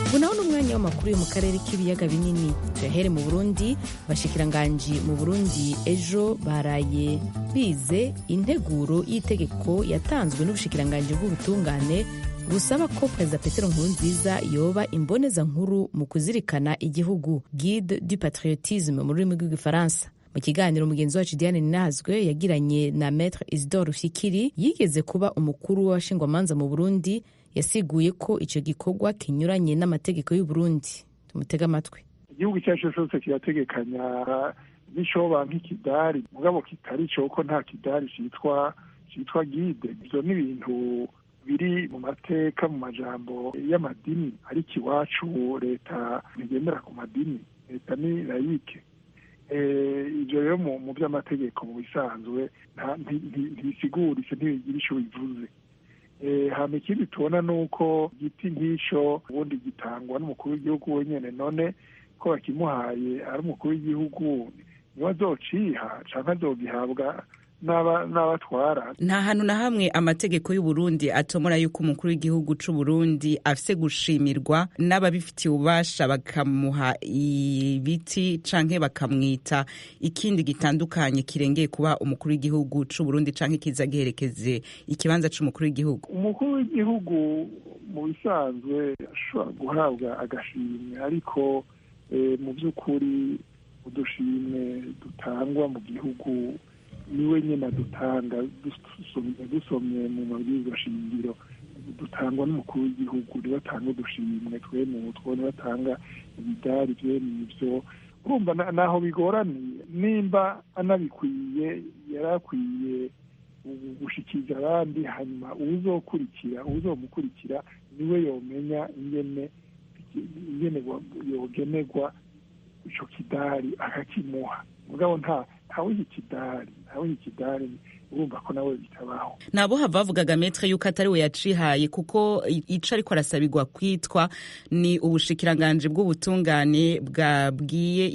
ubu naho n'umwanya w'amakuru yo mu karere k'ibiyaga binini tuyahere mu Burundi. Bashikiranganji mu Burundi ejo baraye bize integuro y'itegeko yatanzwe n'ubushikiranganji bw'ubutungane busaba ko Perezida Petero Nkurunziza yoba imboneza nkuru mu kuzirikana igihugu, guide du patriotisme mu rurimi rw'igifaransa. Mu kiganiro mugenzi wacu Diane Ninahazwe yagiranye na Maître Isidore Rufikiri yigeze kuba umukuru w'abashingwamanza mu Burundi, yasiguye ko ico gikorwa kinyuranye n'amategeko y'u Burundi. Tumutega amatwi. Igihugu cyacu cyose kirategekanya bishoba nk'ikidari, mugabo kitari cyo ko nta kidari cyitwa guide. Ivyo ni ibintu biri mu mateka, mu majambo y'amadini, ariko iwacu leta ntigendera ku madini, leta ni layike. Ivyo rero mu by'amategeko mu bisanzwe ntibisiguritse, ntibigira ico bivuze. Hama ikindi tubona nuko igiti nk'ico ubundi gitangwa n'umukuru w'igihugu wenyene, none ko bakimuhaye ari umukuru w'igihugu niwe azociha canke azogihabwa n'abatwara. Nta hantu na hamwe amategeko y'u Burundi atomora yuko umukuru w'igihugu c'u Burundi afise gushimirwa n'ababifitiye ububasha bakamuha ibiti canke bakamwita ikindi gitandukanye kirengeye kuba umukuru w'igihugu c'u Burundi canke kiza giherekeze ikibanza c'umukuru w'igihugu. Umukuru w'igihugu mu bisanzwe ashobora guhabwa agashimwe, ariko mu by'ukuri udushimwe dutangwa mu gihugu niwe nyine adutanga. Dusomye mu mabwiriza shingiro dutangwa n'umukuru w'igihugu, niwe atanga udushimwe twemutwo, niwe atanga imidari vy'ivyo. Urumva naho bigoraniye, nimba anabikwiye yarakwiye gushikiriza abandi, hanyuma uzomukurikira niwe yomenya ingene yogenerwa ico kidari akakimuha. Mugabo ntawe ikidari urumva ko nawe bitabaho. Nabo hava bavugaga metre yuko atari we yacihaye, kuko ico ariko arasabirwa kwitwa ni ubushikiranganje bw'ubutungane bwabwiye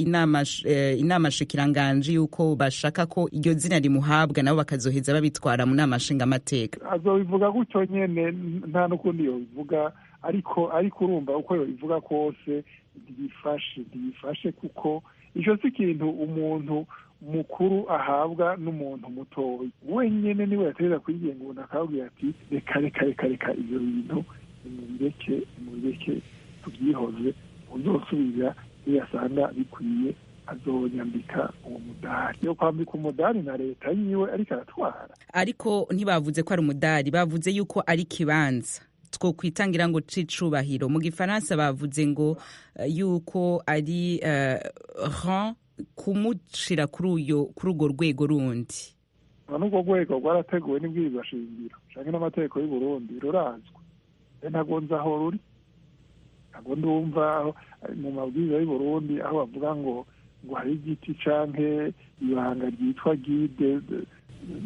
inama shikiranganje yuko bashaka ko iryo zina rimuhabwa, nabo bakazoheza babitwara mu nama nshingamateka. Azobivuga gutyo nyene, nta n'ukundi yobivuga, ariko urumva uko yobivuga kose ntibifashe, kuko ico si ikintu umuntu mukuru ahabwa n'umuntu mutoyi. Wenyene niwe yategeza kwigenga, umuntu akabwira ati reka ivyo bintu mubireke tubyihoze, uzosubira iyo yasanga bikwiye azonyambika uwo mudari. Yo kwambika umudari na leta yiwe ariko aratwara. Ariko ntibavuze ko ari umudari, bavuze yuko ari kibanza two kwitangira ngo c'icubahiro. Mu gifaransa bavuze ngo yuko ari rang, kumushira kuri urwo rwego rundi. N'urwo rwego rwarateguwe n'ibwirizwa shingiro canke n'amategeko y'u Burundi, rurazwi. Ntago nzi aho ruri, ntago ndumva mu mabwiriza y'u Burundi aho bavuga ngo hari igiti canke ibanga ryitwa guide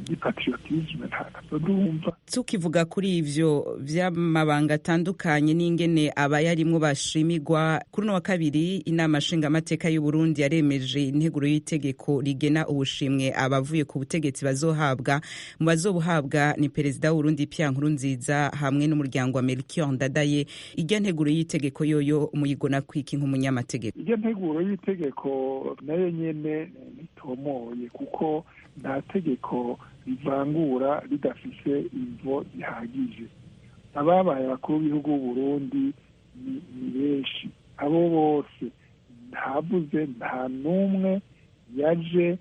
du patriotisme, ntago ndumva. Tukivuga kuri ivyo vy'amabanga atandukanye n'ingene abayarimwo bashimirwa, kuri wa kabiri inama nshingamateka y'u Burundi yaremeje integuro y'itegeko rigena ubushimwe abavuye ku butegetsi bazohabwa. Mu bazobuhabwa ni Perezida w'u Burundi Pierre Nkurunziza hamwe n'umuryango wa Melchior Ndadaye. Iryo nteguro y'itegeko yoyo muyigona kwiki nk'umunyamategeko? Iryo nteguro y'itegeko nayo nyene nitomoye, kuko nta tegeko rivangura ridafise imvo zihagije. Ababaye abakuru b'ibihugu b'u Burundi ni benshi, abo bose ntavuze nta n'umwe yaje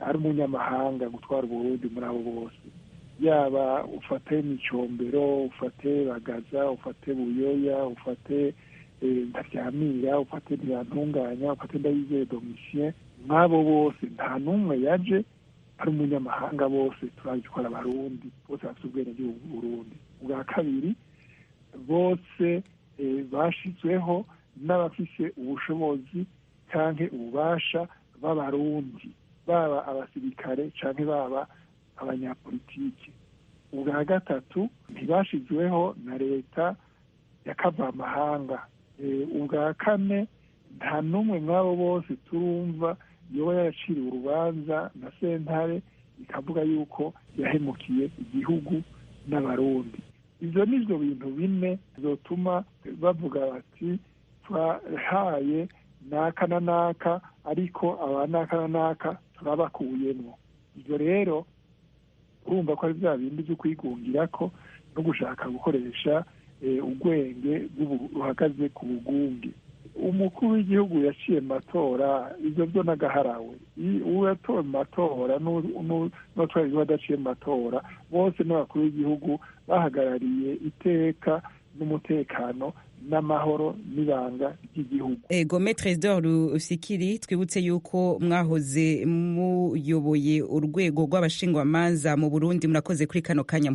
ari umunyamahanga gutwara Burundi. muri abo bose, yaba ufate Micombero, ufate Bagaza, ufate Buyoya, ufate Ndaryamira, ufate Ntibantunganya, ufate Ndayizeye Domitien, mwabo bose nta n'umwe yaje ari umunyamahanga. Bose turazi ko ari abarundi, bose bafite ubwenegihugu bw'u Burundi. Ubwa kabiri, bose bashizweho n'abafise ubushobozi canke ububasha b'abarundi, baba abasirikare canke baba abanyapolitike. Ubwa gatatu, ntibashizweho na leta yakavamahanga. Ubwa kane, nta n'umwe mwabo bose turumva yoba yaraciriwe urubanza na sentare ikavuga yuko yahemukiye igihugu n'abarundi. ivyo nivyo bintu bine bizotuma bavuga bati twahaye naka na naka ariko aba naka na naka turabakuyemwo. ivyo rero urumva ko ari vya bindi vyo kwigungirako no gushaka gukoresha ubwenge buhagaze ku bugunge. umukuru w'igihugu yaciye mu matora, ivyo vyo n'agaharawe. uwo yatowe mu matora n'utwara igihugu adaciye mu matora, bose n'abakuru w'igihugu bahagarariye iteka n'umutekano n'amahoro n'ibanga ry'igihugu. Ego Maître Isidore Rufikiri, twibutse yuko mwahoze muyoboye urwego rw'abashingwamanza mu Burundi. Murakoze kuri kano kanya.